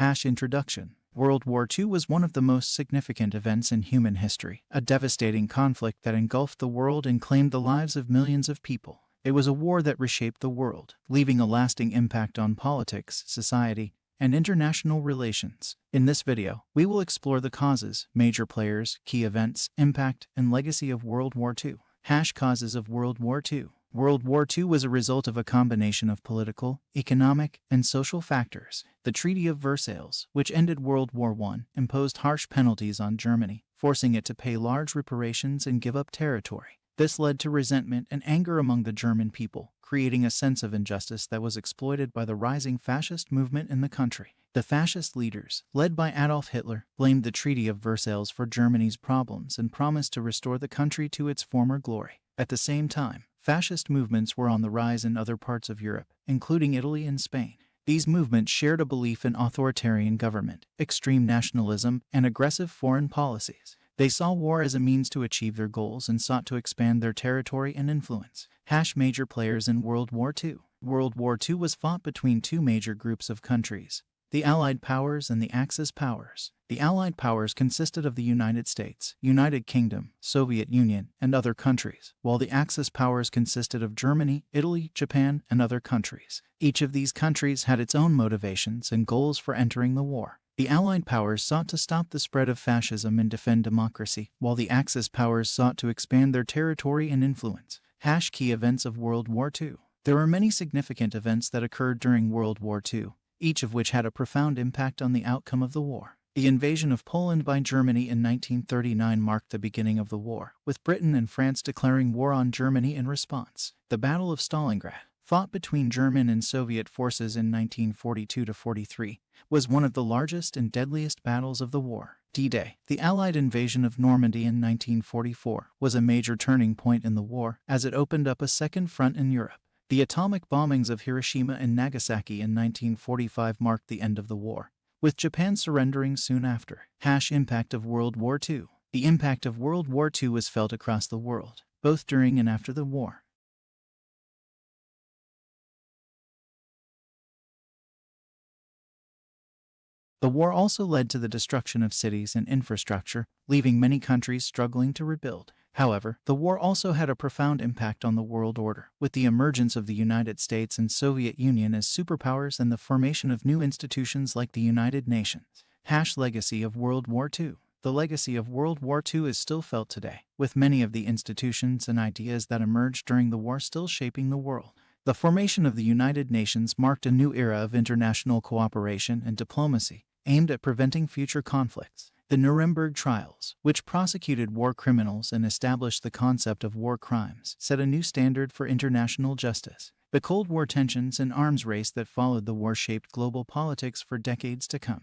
Introduction. World War II was one of the most significant events in human history, a devastating conflict that engulfed the world and claimed the lives of millions of people. It was a war that reshaped the world, leaving a lasting impact on politics, society, and international relations. In this video, we will explore the causes, major players, key events, impact, and legacy of World War II. Causes of World War II. World War II was a result of a combination of political, economic, and social factors. The Treaty of Versailles, which ended World War I, imposed harsh penalties on Germany, forcing it to pay large reparations and give up territory. This led to resentment and anger among the German people, creating a sense of injustice that was exploited by the rising fascist movement in the country. The fascist leaders, led by Adolf Hitler, blamed the Treaty of Versailles for Germany's problems and promised to restore the country to its former glory. At the same time, fascist movements were on the rise in other parts of Europe, including Italy and Spain. These movements shared a belief in authoritarian government, extreme nationalism, and aggressive foreign policies. They saw war as a means to achieve their goals and sought to expand their territory and influence. Major players in World War II. World War II was fought between two major groups of countries, the Allied powers and the Axis powers. The Allied powers consisted of the United States, United Kingdom, Soviet Union, and other countries, while the Axis powers consisted of Germany, Italy, Japan, and other countries. Each of these countries had its own motivations and goals for entering the war. The Allied powers sought to stop the spread of fascism and defend democracy, while the Axis powers sought to expand their territory and influence. Key events of World War II. There were many significant events that occurred during World War II, each of which had a profound impact on the outcome of the war. The invasion of Poland by Germany in 1939 marked the beginning of the war, with Britain and France declaring war on Germany in response. The Battle of Stalingrad, fought between German and Soviet forces in 1942–43, was one of the largest and deadliest battles of the war. D-Day, the Allied invasion of Normandy in 1944, was a major turning point in the war as it opened up a second front in Europe. The atomic bombings of Hiroshima and Nagasaki in 1945 marked the end of the war, with Japan surrendering soon after. Impact of World War II. The impact of World War II was felt across the world, both during and after the war. The war also led to the destruction of cities and infrastructure, leaving many countries struggling to rebuild. However, the war also had a profound impact on the world order, with the emergence of the United States and Soviet Union as superpowers and the formation of new institutions like the United Nations. Legacy of World War II. The legacy of World War II is still felt today, with many of the institutions and ideas that emerged during the war still shaping the world. The formation of the United Nations marked a new era of international cooperation and diplomacy, aimed at preventing future conflicts. The Nuremberg trials, which prosecuted war criminals and established the concept of war crimes, set a new standard for international justice. The Cold War tensions and arms race that followed the war shaped global politics for decades to come.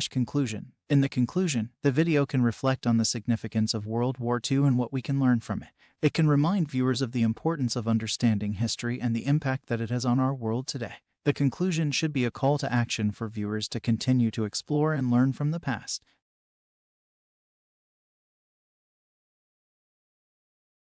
Conclusion. In the conclusion, the video can reflect on the significance of World War II and what we can learn from it. It can remind viewers of the importance of understanding history and the impact that it has on our world today. The conclusion should be a call to action for viewers to continue to explore and learn from the past.